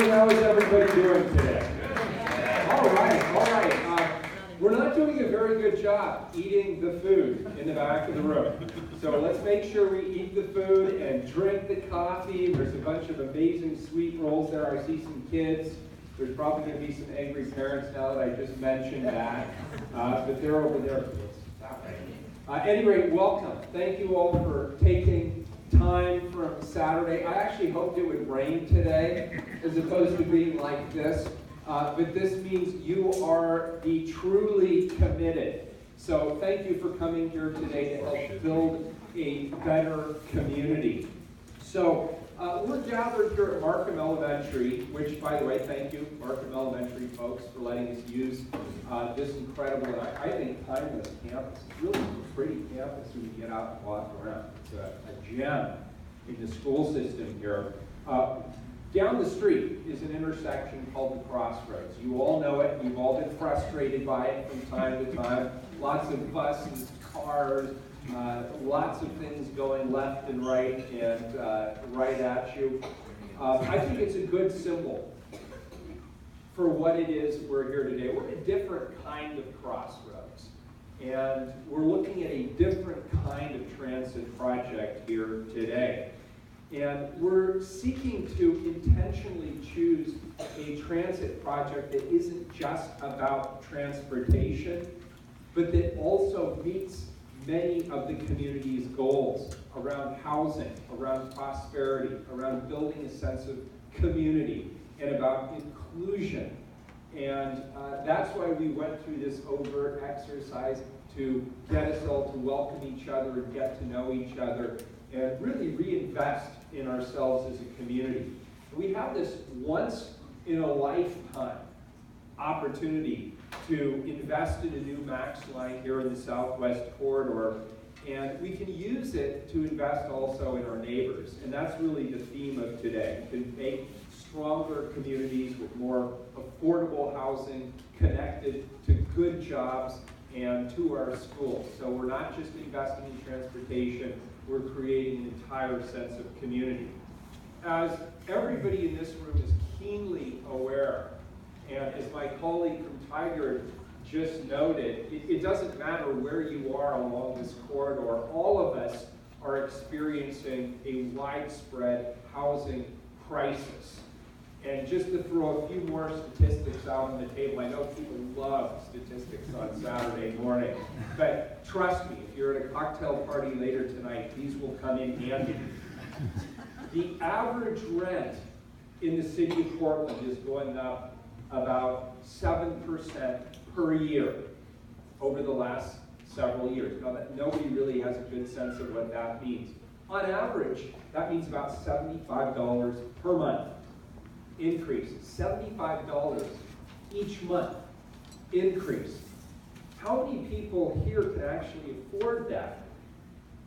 morning. How is everybody doing today? All right, all right. We're not doing a very good job eating the food in the back of the room. So let's make sure we eat the food and drink the coffee. There's a bunch of amazing sweet rolls there. I see some kids. There's probably going to be some angry parents now that I just mentioned that. But they're over there. At any rate, welcome. Thank you all for taking time from Saturday. I actually hoped it would rain today as opposed to being like this. But this means you are the truly committed. So thank you for coming here today to help build a better community. So we're gathered here at Markham Elementary, which, by the way, thank you, Markham Elementary folks, for letting us use this incredible, and I think, timeless campus. It's really a pretty campus when you get out and walk around. It's a gem in the school system here. Down the street is an intersection called the Crossroads. You all know it. You've all been frustrated by it from time to time. Lots of buses, cars, lots of things going left and right at you. I think it's a good symbol for what it is we're here today. We're at a different kind of crossroads. And we're looking at a different kind of transit project here today. And we're seeking to intentionally choose a transit project that isn't just about transportation, but that also meets many of the community's goals around housing, around prosperity, around building a sense of community, and about inclusion. And that's why we went through this overt exercise to get us all to welcome each other and get to know each other and really reinvest in ourselves as a community. We have this once-in-a-lifetime opportunity to invest in a new MAX line here in the Southwest Corridor, and we can use it to invest also in our neighbors. And that's really the theme of today. We can make stronger communities with more affordable housing connected to good jobs and to our schools. So we're not just investing in transportation, we're creating an entire sense of community. As everybody in this room is keenly aware, and as my colleague from Tiger just noted, it doesn't matter where you are along this corridor, all of us are experiencing a widespread housing crisis. And just to throw a few more statistics out on the table, I know people love statistics on Saturday morning, but trust me, if you're at a cocktail party later tonight, these will come in handy. The average rent in the city of Portland is going up about 7% per year over the last several years. Now, that nobody really has a good sense of what that means. On average, that means about $75 per month. Increase, $75 each month increase. How many people here can actually afford that?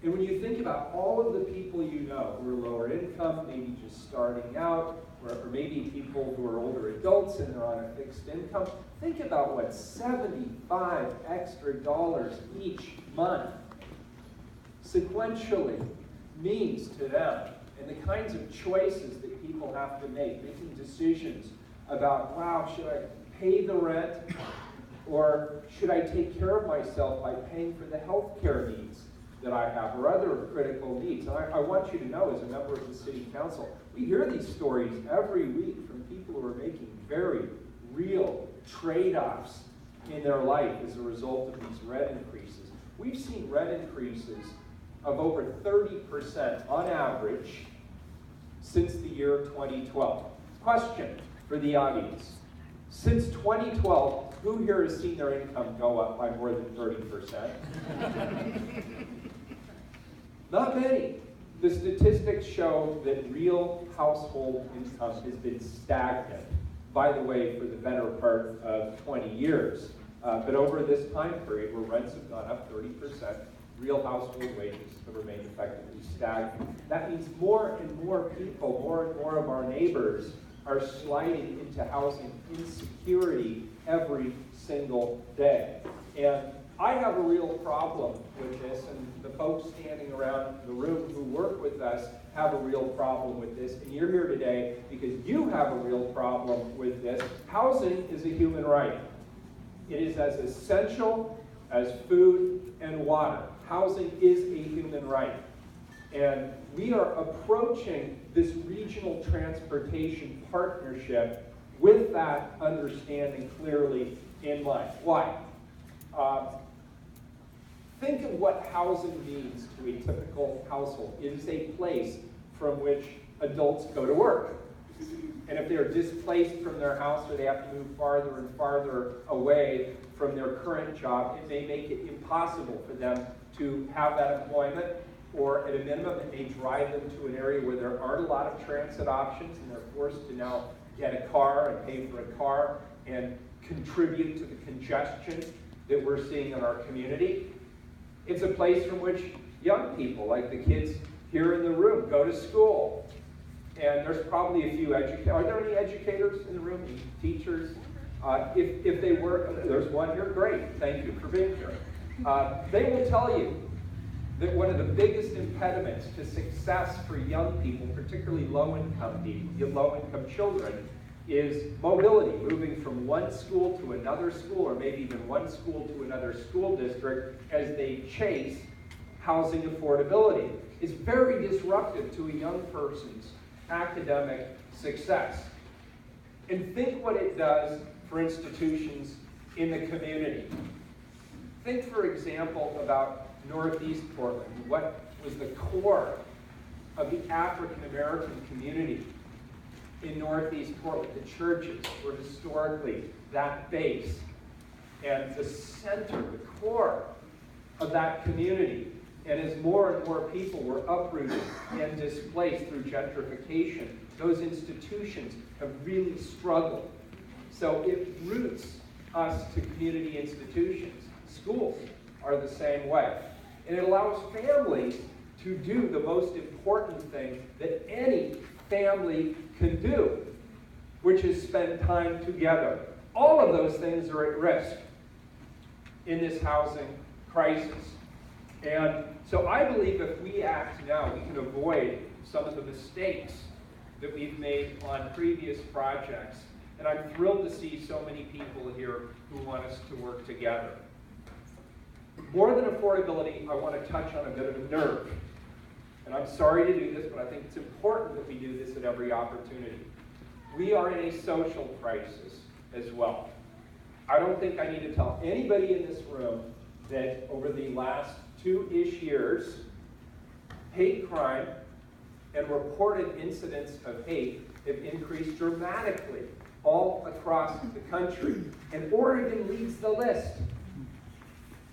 And when you think about all of the people you know who are lower income, maybe just starting out, or maybe people who are older adults and they're on a fixed income, think about what $75 extra each month sequentially means to them, and the kinds of choices that people have to make, making decisions about, wow, should I pay the rent, or should I take care of myself by paying for the health care needs that I have, or other critical needs. And I want you to know, as a member of the City Council, we hear these stories every week from people who are making very real trade-offs in their life as a result of these rent increases. We've seen rent increases of over 30% on average since the year 2012. Question for the audience. Since 2012, who here has seen their income go up by more than 30%? Not many. The statistics show that real household income has been stagnant, by the way, for the better part of 20 years. But over this time period where rents have gone up 30%, real household wages have remained effectively stagnant. That means more and more people, more and more of our neighbors are sliding into housing insecurity every single day. And I have a real problem with this, and the folks standing around the room who work with us have a real problem with this, and you're here today because you have a real problem with this. Housing is a human right. It is as essential as food and water. Housing is a human right. And we are approaching this regional transportation partnership with that understanding clearly in mind. Why? Think of what housing means to a typical household. It is a place from which adults go to work. And if they're displaced from their house or they have to move farther and farther away from their current job, it may make it impossible for them to have that employment, or at a minimum, it may drive them to an area where there aren't a lot of transit options and they're forced to now get a car and pay for a car and contribute to the congestion that we're seeing in our community. It's a place from which young people, like the kids here in the room, go to school. And there's probably a few educators. Are there any educators in the room? Any teachers? If they were, there's one here, great. Thank you for being here. They will tell you that one of the biggest impediments to success for young people, particularly low-income people, low-income children, is mobility, moving from one school to another school, or maybe even one school to another school district as they chase housing affordability. It's very disruptive to a young person's academic success. And think what it does for institutions in the community. Think, for example, about Northeast Portland, what was the core of the African American community in Northeast Portland. The churches were historically that base, and the center, the core of that community. And as more and more people were uprooted and displaced through gentrification, those institutions have really struggled. So it roots us to community institutions. Schools are the same way. And it allows families to do the most important thing that any family can do, which is spend time together. All of those things are at risk in this housing crisis. And so I believe if we act now, we can avoid some of the mistakes that we've made on previous projects. And I'm thrilled to see so many people here who want us to work together. More than affordability, I want to touch on a bit of a nerve. And I'm sorry to do this, but I think it's important that we do this at every opportunity. We are in a social crisis as well. I don't think I need to tell anybody in this room that over the last 2-ish years, hate crime and reported incidents of hate have increased dramatically all across the country. And Oregon leads the list.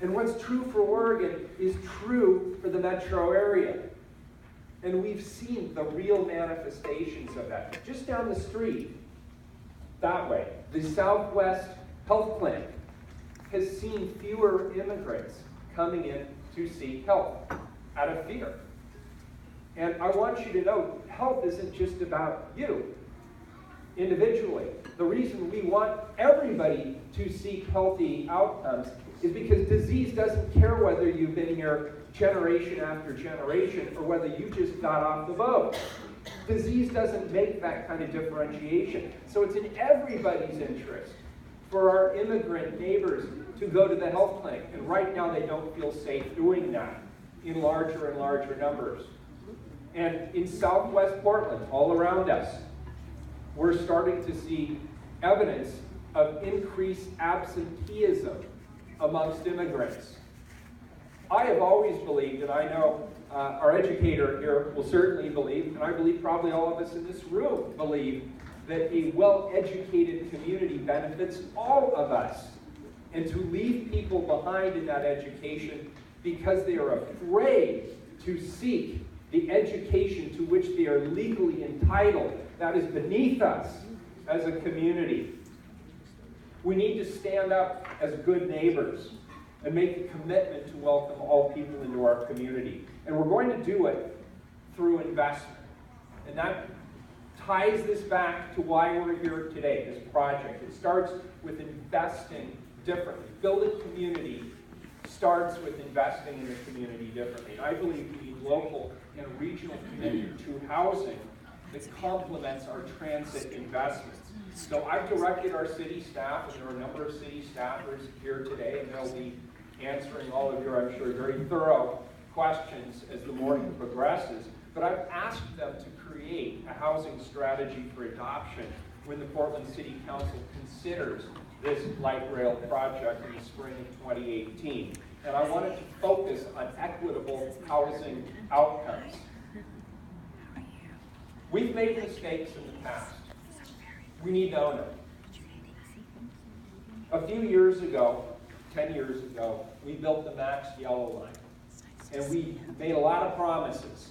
And what's true for Oregon is true for the metro area. And we've seen the real manifestations of that. Just down the street, that way, the Southwest Health Clinic has seen fewer immigrants coming in to seek help out of fear. And I want you to know, health isn't just about you individually. The reason we want everybody to seek healthy outcomes is because disease doesn't care whether you've been here generation after generation or whether you just got off the boat. Disease doesn't make that kind of differentiation. So it's in everybody's interest for our immigrant neighbors to go to the health clinic. And right now they don't feel safe doing that in larger and larger numbers. And in Southwest Portland, all around us, we're starting to see evidence of increased absenteeism amongst immigrants. I have always believed, and I know our educator here will certainly believe, and I believe probably all of us in this room believe, that a well-educated community benefits all of us. And to leave people behind in that education because they are afraid to seek the education to which they are legally entitled, that is beneath us as a community. We need to stand up as good neighbors and make a commitment to welcome all people into our community. And we're going to do it through investment. And that ties this back to why we're here today, this project. It starts with investing differently, building community starts with investing in the community differently. I believe we need local and regional commitment to housing that complements our transit investments. So I've directed our city staff, and there are a number of city staffers here today, and they'll be answering all of your, I'm sure, very thorough questions as the morning progresses. But I've asked them to create a housing strategy for adoption when the Portland City Council considers this light rail project in the spring of 2018. And I wanted to focus on equitable housing outcomes. We've made mistakes in the past. We need to own it. A few years ago, 10 years ago, we built the Max Yellow Line. And we made a lot of promises,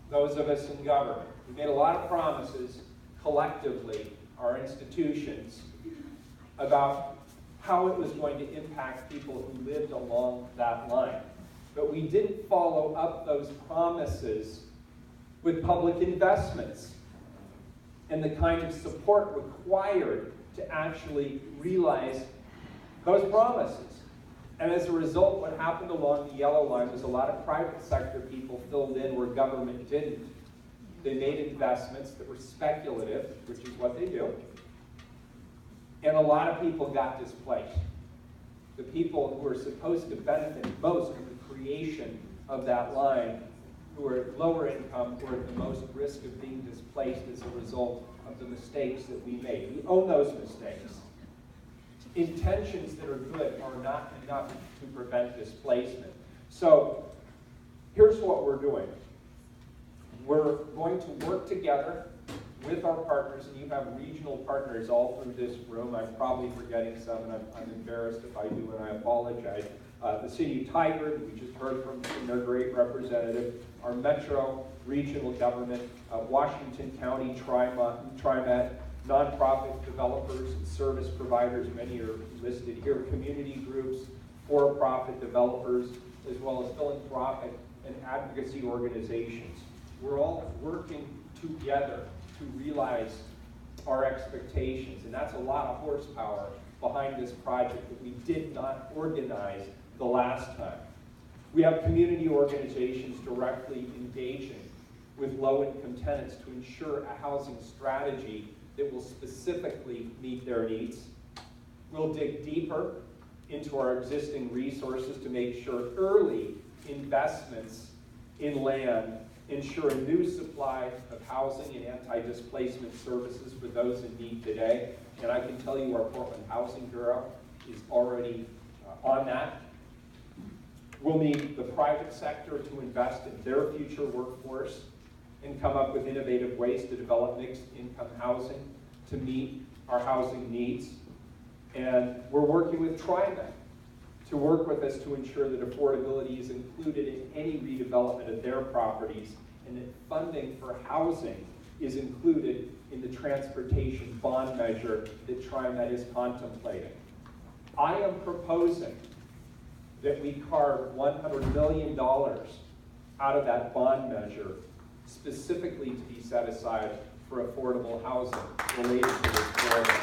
those of us in government. We made a lot of promises collectively, our institutions, about how it was going to impact people who lived along that line. But we didn't follow up those promises with public investments and the kind of support required to actually realize those promises. And as a result, what happened along the Yellow Line was a lot of private sector people filled in where government didn't. They made investments that were speculative, which is what they do. And a lot of people got displaced. The people who are supposed to benefit most from the creation of that line, who are at lower income, who are at the most risk of being displaced as a result of the mistakes that we made. We own those mistakes. Intentions that are good are not enough to prevent displacement. So here's what we're doing. We're going to work together with our partners, and you have regional partners all through this room. I'm probably forgetting some, and I'm embarrassed if I do, and I apologize. The City of Tigard, we just heard from their great representative, our Metro regional government, Washington County, TriMet, nonprofit developers and service providers, many are listed here, community groups, for-profit developers, as well as philanthropic and advocacy organizations. We're all working together to realize our expectations, and that's a lot of horsepower behind this project that we did not organize the last time. We have community organizations directly engaging with low-income tenants to ensure a housing strategy that will specifically meet their needs. We'll dig deeper into our existing resources to make sure early investments in land ensure a new supply of housing and anti-displacement services for those in need today. And I can tell you our Portland Housing Bureau is already on that. We'll need the private sector to invest in their future workforce and come up with innovative ways to develop mixed income housing to meet our housing needs. And we're working with TriMet to work with us to ensure that affordability is included in any redevelopment of their properties, and that funding for housing is included in the transportation bond measure that TriMet is contemplating. I am proposing that we carve $100 million out of that bond measure specifically to be set aside for affordable housing related to this program.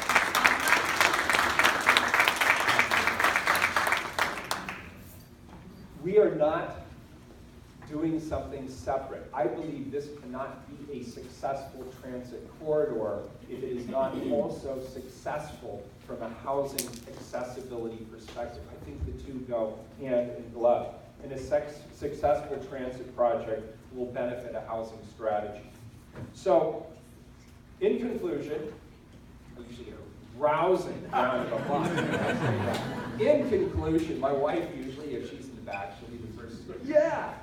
We are not doing something separate. I believe this cannot be a successful transit corridor if it is not also successful from a housing accessibility perspective. I think the two go hand in glove. And a successful transit project will benefit a housing strategy. So, in conclusion, I usually get a rousing round of applause. In conclusion, my wife usually, if she's in the back, she'll be the first to go, yeah!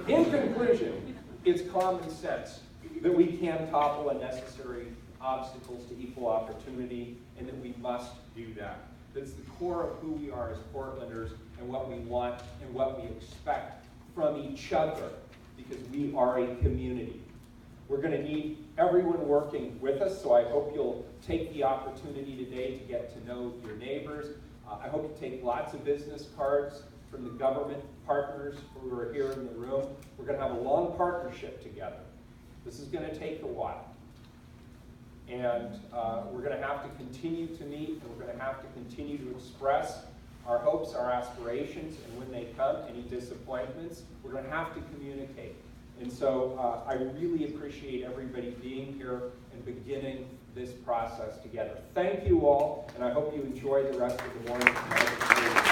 In conclusion, it's common sense that we can topple unnecessary obstacles to equal opportunity, and that we must do that. That's the core of who we are as Portlanders and what we want and what we expect from each other, because we are a community. We're going to need everyone working with us, so I hope you'll take the opportunity today to get to know your neighbors. I hope you take lots of business cards from the government partners who are here in the room. We're going to have a long partnership together. This is going to take a while. And we're going to have to continue to meet, and we're going to have to continue to express our hopes, our aspirations, and when they come, any disappointments, we're going to have to communicate. And so I really appreciate everybody being here and beginning this process together. Thank you all, and I hope you enjoy the rest of the morning.